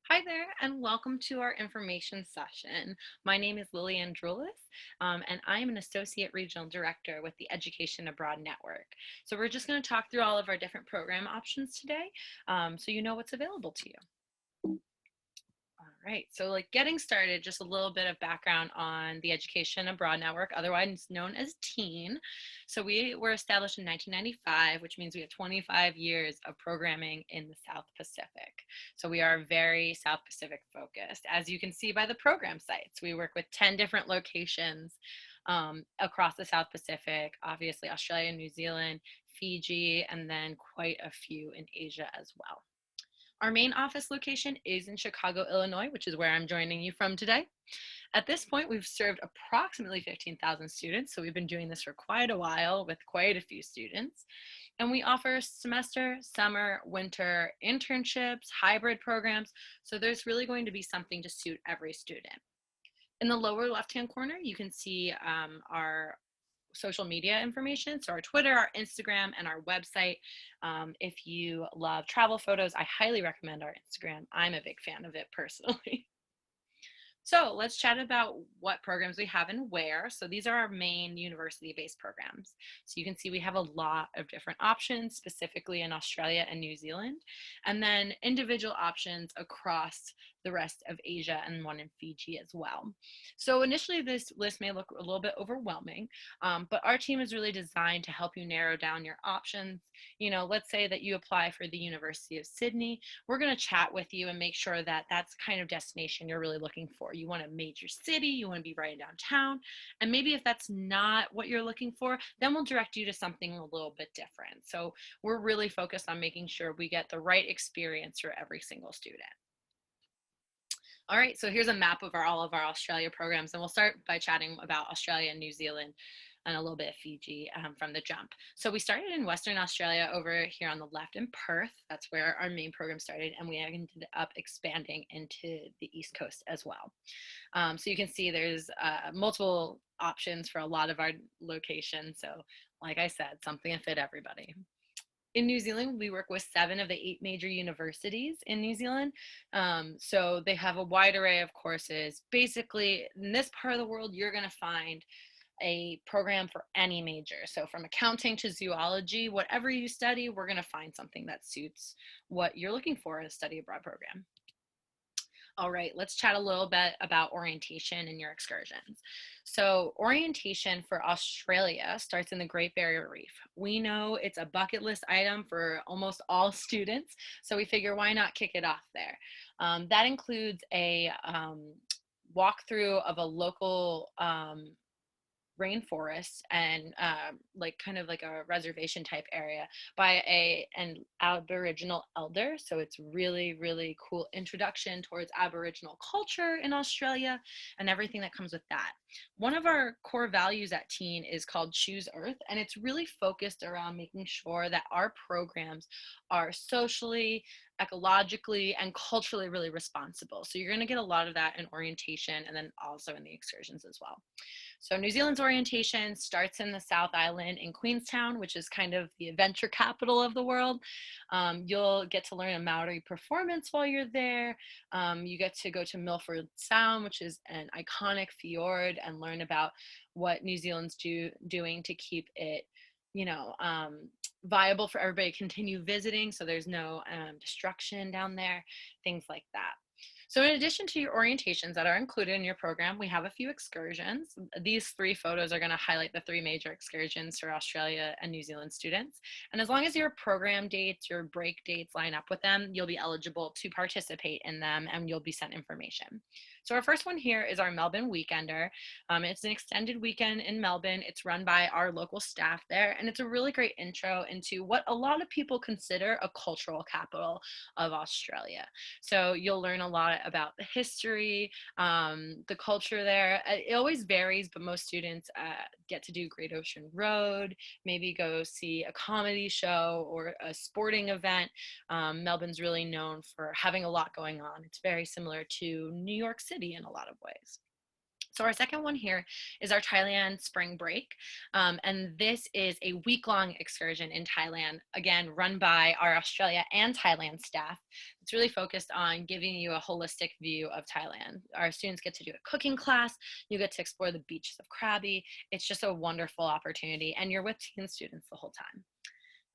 Hi there, and welcome to our information session. My name is Lillian Drulis, and I am an Associate Regional Director with the Education Abroad Network. So we're just going to talk through all of our different program options today, so you know what's available to you. All right, so getting started, just a little bit of background on the Education Abroad Network, otherwise known as TEAN. So we were established in 1995, which means we have 25 years of programming in the South Pacific. So we are very South Pacific focused. As you can see by the program sites, we work with 10 different locations across the South Pacific, obviously Australia, New Zealand, Fiji, and then quite a few in Asia as well. Our main office location is in Chicago, Illinois, which is where I'm joining you from today. At this point, we've served approximately 15,000 students, so we've been doing this for quite a while with quite a few students. And we offer semester, summer, winter internships, hybrid programs, so there's really going to be something to suit every student. In the lower left-hand corner, you can see our social media information. So our Twitter, our Instagram, and our website. If you love travel photos, I highly recommend our Instagram. I'm a big fan of it personally. So let's chat about what programs we have and where. So these are our main university-based programs. So you can see we have a lot of different options, specifically in Australia and New Zealand, and then individual options across the rest of Asia and one in Fiji as well. So initially this list may look a little bit overwhelming, but our team is really designed to help you narrow down your options. You know, let's say that you apply for the University of Sydney. We're going to chat with you and make sure that that's the kind of destination you're really looking for. You want a major city, you want to be right downtown, and maybe if that's not what you're looking for, then we'll direct you to something a little bit different. So we're really focused on making sure we get the right experience for every single student. All right, so here's a map of all of our Australia programs, and we'll start by chatting about Australia and New Zealand and a little bit of Fiji from the jump. So we started in Western Australia over here on the left in Perth. That's where our main program started, and we ended up expanding into the East Coast as well. So you can see there's multiple options for a lot of our locations. So like I said, something to fit everybody. In New Zealand, we work with 7 of the 8 major universities in New Zealand. So they have a wide array of courses. Basically, in this part of the world, you're going to find a program for any major. So from accounting to zoology, whatever you study, we're going to find something that suits what you're looking for in a study abroad program. All right, let's chat a little bit about orientation and your excursions. So orientation for Australia starts in the Great Barrier Reef. We know it's a bucket list item for almost all students, so we figure why not kick it off there. That includes a walkthrough of a local rainforest and kind of like a reservation type area by an Aboriginal elder. So it's really cool introduction towards Aboriginal culture in Australia and everything that comes with that. One of our core values at TEAN is called Choose Earth, and it's really focused around making sure that our programs are socially, ecologically, and culturally really responsible. So you're going to get a lot of that in orientation and then also in the excursions as well. So New Zealand's orientation starts in the South Island in Queenstown, which is kind of the adventure capital of the world. You'll get to learn a Maori performance while you're there. You get to go to Milford Sound, which is an iconic fjord, and learn about what New Zealand's doing to keep it, viable for everybody to continue visiting. So there's no destruction down there, things like that. So in addition to your orientations that are included in your program, we have a few excursions. These 3 photos are going to highlight the 3 major excursions for Australia and New Zealand students. And as long as your program dates, your break dates line up with them, you'll be eligible to participate in them and you'll be sent information. So our first one here is our Melbourne Weekender. It's an extended weekend in Melbourne. It's run by our local staff there, and it's a really great intro into what a lot of people consider a cultural capital of Australia. So you'll learn a lot about the history, the culture there. It always varies, but most students get to do Great Ocean Road, maybe go see a comedy show or a sporting event. Melbourne's really known for having a lot going on. It's very similar to New York City in a lot of ways. So our second one here is our Thailand spring break. And this is a week-long excursion in Thailand, again, run by our Australia and Thailand staff. It's really focused on giving you a holistic view of Thailand. Our students get to do a cooking class. You get to explore the beaches of Krabi. It's just a wonderful opportunity, and you're with teen students the whole time.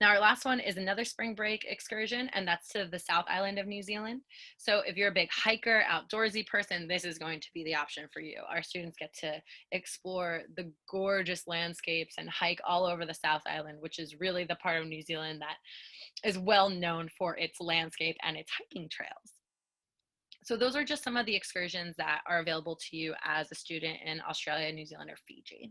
Now, our last one is another spring break excursion, and that's to the South Island of New Zealand. So if you're a big hiker, outdoorsy person, this is going to be the option for you. Our students get to explore the gorgeous landscapes and hike all over the South Island, which is really the part of New Zealand that is well known for its landscape and its hiking trails. So those are just some of the excursions that are available to you as a student in Australia, New Zealand, or Fiji.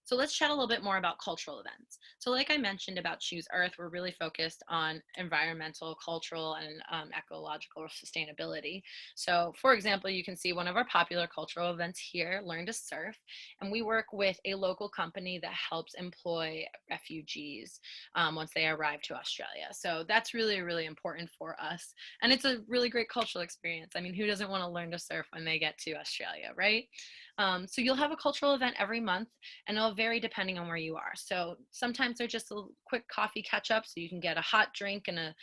So let's chat a little bit more about cultural events. So like I mentioned about Choose Earth, we're really focused on environmental, cultural, and ecological sustainability. So for example, you can see one of our popular cultural events here, Learn to Surf, and we work with a local company that helps employ refugees once they arrive to Australia. So that's really, really important for us. And it's a really great cultural experience. I mean, who doesn't want to learn to surf when they get to Australia, right? So you'll have a cultural event every month, and it'll vary depending on where you are. So sometimes they're just a quick coffee catch up, so you can get a hot drink and a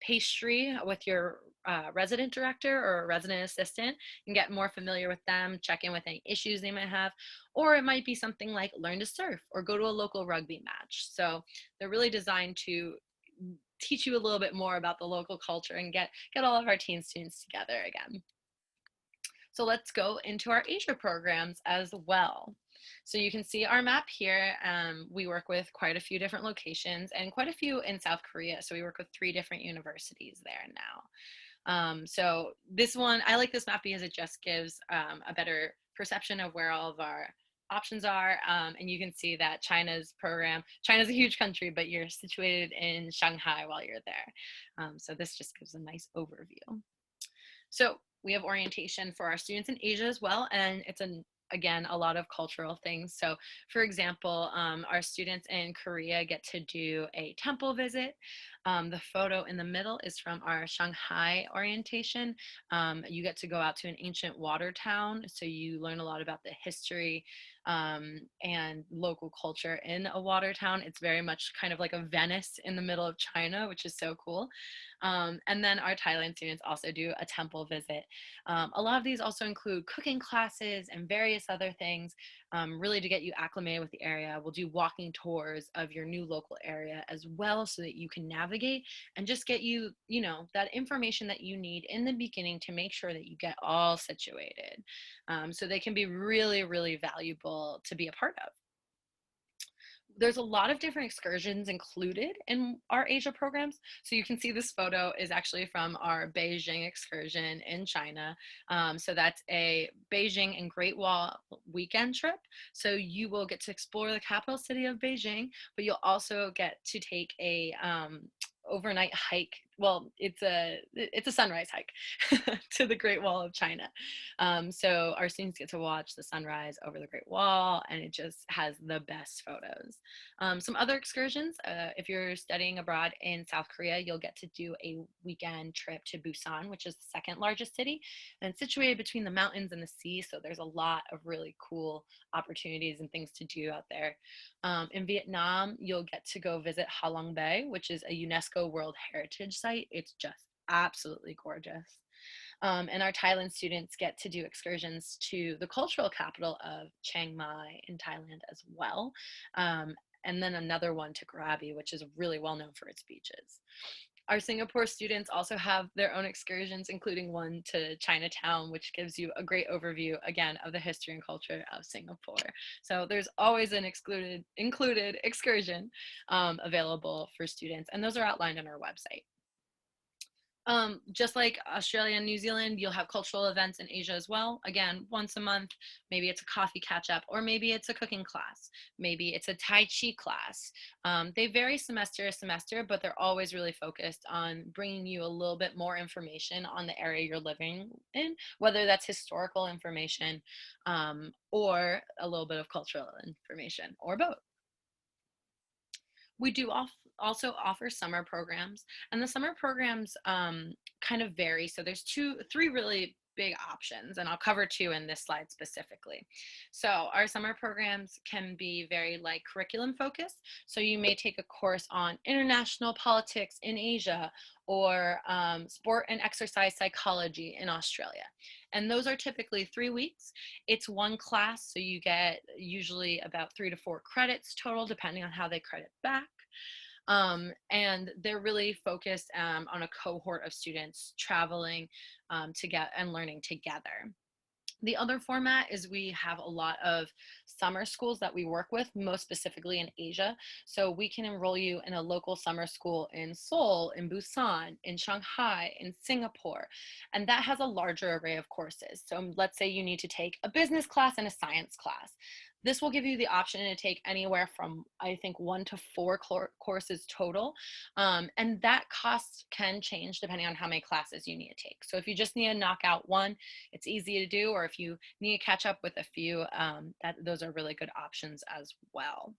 pastry with your resident director or resident assistant and get more familiar with them, check in with any issues they might have. Or it might be something like learn to surf or go to a local rugby match. So they're really designed to teach you a little bit more about the local culture and get all of our teen students together again. So let's go into our Asia programs as well. So you can see our map here. We work with quite a few different locations and quite a few in South Korea. So we work with 3 different universities there now. So this one, I like this map because it just gives a better perception of where all of our options are. And you can see that China's a huge country, but you're situated in Shanghai while you're there. So this just gives a nice overview. So we have orientation for our students in Asia as well, and it's again a lot of cultural things. So for example, our students in Korea get to do a temple visit. The photo in the middle is from our Shanghai orientation. You get to go out to an ancient water town, so you learn a lot about the history and local culture in a water town. It's very much kind of like a Venice in the middle of China, which is so cool. And then our Thailand students also do a temple visit. A lot of these also include cooking classes and various other things, really to get you acclimated with the area. We'll do walking tours of your new local area as well, so that you can navigate and just get you, that information that you need in the beginning to make sure that you get all situated. So they can be really, really valuable to be a part of. There's a lot of different excursions included in our Asia programs. So you can see this photo is actually from our Beijing excursion in China. So that's a Beijing and Great Wall weekend trip. So you will get to explore the capital city of Beijing, but you'll also get to take a overnight hike. Well, it's a sunrise hike to the Great Wall of China. So our students get to watch the sunrise over the Great Wall, and it just has the best photos. Some other excursions, if you're studying abroad in South Korea, you'll get to do a weekend trip to Busan, which is the second largest city, and it's situated between the mountains and the sea. So there's a lot of really cool opportunities and things to do out there. In Vietnam, you'll get to go visit Ha Long Bay, which is a UNESCO World Heritage Site. It's just absolutely gorgeous. And our Thailand students get to do excursions to the cultural capital of Chiang Mai in Thailand as well. And then another one to Krabi, which is really well known for its beaches. Our Singapore students also have their own excursions, including one to Chinatown, which gives you a great overview, again, of the history and culture of Singapore. So there's always an included excursion available for students, and those are outlined on our website. Just like Australia and New Zealand, you'll have cultural events in Asia as well. Again, once a month, maybe it's a coffee catch up, or maybe it's a cooking class. Maybe it's a Tai Chi class. They vary semester to semester, but they're always really focused on bringing you a little bit more information on the area you're living in, whether that's historical information or a little bit of cultural information, or both. We do also offer summer programs, and the summer programs kind of vary. So there's three really big options, and I'll cover two in this slide specifically. So our summer programs can be very like curriculum focused. So you may take a course on international politics in Asia, or sport and exercise psychology in Australia. And those are typically 3 weeks. It's one class, so you get usually about 3 to 4 credits total, depending on how they credit back. And they're really focused on a cohort of students traveling together and learning together. The other format is we have a lot of summer schools that we work with, most specifically in Asia. So we can enroll you in a local summer school in Seoul, in Busan, in Shanghai, in Singapore, and that has a larger array of courses. So let's say you need to take a business class and a science class. This will give you the option to take anywhere from, I think, 1 to 4 courses total. And that cost can change depending on how many classes you need to take. So if you just need to knock out one, it's easy to do, or if you need to catch up with a few, those are really good options as well.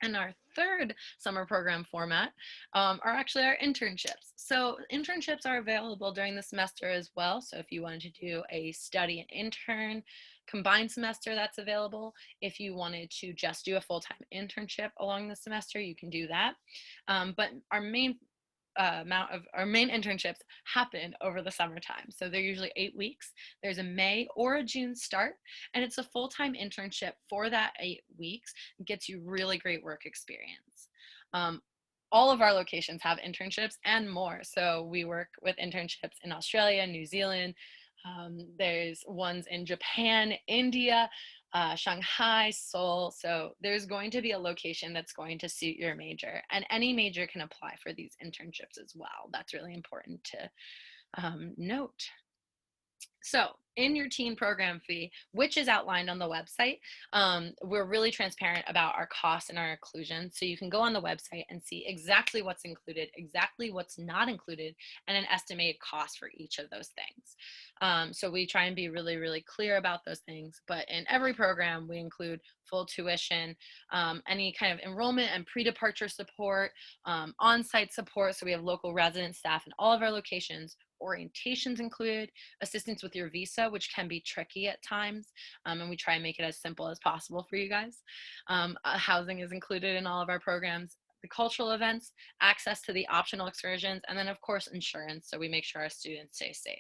And our third summer program format are actually our internships. So internships are available during the semester as well. So if you wanted to do a study and intern combined semester, that's available. If you wanted to just do a full-time internship along the semester, you can do that. But our main internships happen over the summertime. So they're usually 8 weeks. There's a May or a June start, and it's a full-time internship for that 8 weeks. It gets you really great work experience. All of our locations have internships and more. So we work with internships in Australia, New Zealand. There's ones in Japan, India, Shanghai, Seoul. So there's going to be a location that's going to suit your major, and any major can apply for these internships as well. That's really important to note. So in your TEAN program fee, which is outlined on the website, we're really transparent about our costs and our inclusion. So you can go on the website and see exactly what's included, exactly what's not included, and an estimated cost for each of those things. So we try and be really, really clear about those things. But in every program, we include full tuition, any kind of enrollment and pre-departure support, on-site support. So we have local resident staff in all of our locations, orientations included, assistance with your visa, which can be tricky at times, and we try and make it as simple as possible for you guys. Housing is included in all of our programs, the cultural events, access to the optional excursions, and then of course insurance, so we make sure our students stay safe.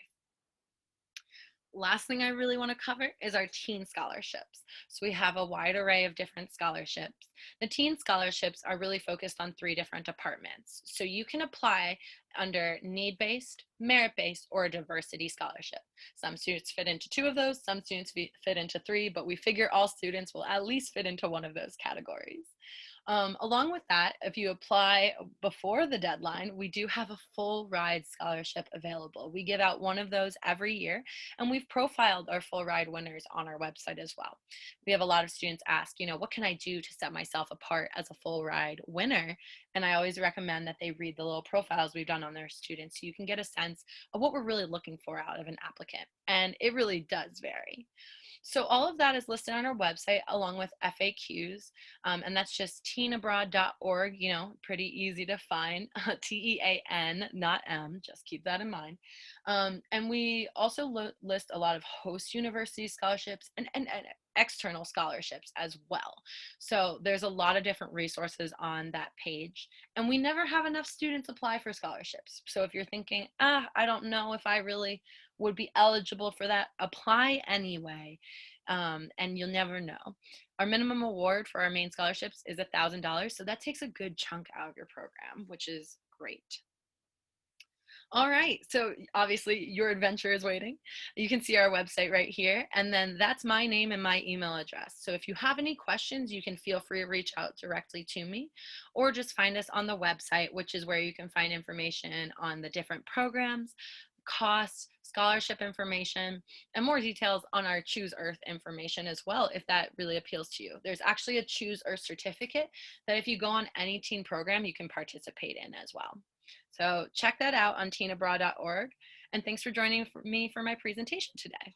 Last thing I really want to cover is our TEAN scholarships. So we have a wide array of different scholarships. The TEAN scholarships are really focused on 3 different departments. So you can apply under need-based, merit-based, or a diversity scholarship. Some students fit into 2 of those, some students fit into 3, but we figure all students will at least fit into one of those categories. Along with that, if you apply before the deadline, we do have a full ride scholarship available. We give out one of those every year, and we've profiled our full ride winners on our website as well. We have a lot of students ask, what can I do to set myself apart as a full ride winner? And I always recommend that they read the little profiles we've done on their students so you can get a sense of what we're really looking for out of an applicant. And it really does vary. So all of that is listed on our website along with FAQs, and that's just teanabroad.org, pretty easy to find, TEAN, not M, just keep that in mind. And we also list a lot of host university scholarships and external scholarships as well. So there's a lot of different resources on that page, and we never have enough students apply for scholarships. So if you're thinking, I don't know if I really would be eligible for that, apply anyway, and you'll never know. Our minimum award for our main scholarships is $1,000, so that takes a good chunk out of your program, which is great. All right, so obviously your adventure is waiting. You can see our website right here, and then that's my name and my email address. So if you have any questions, you can feel free to reach out directly to me, or just find us on the website, which is where you can find information on the different programs, costs, scholarship information, and more details on our Choose Earth information as well, if that really appeals to you. There's actually a Choose Earth certificate that if you go on any TEAN program, you can participate in as well. So check that out on teanabroad.org. And thanks for joining me for my presentation today.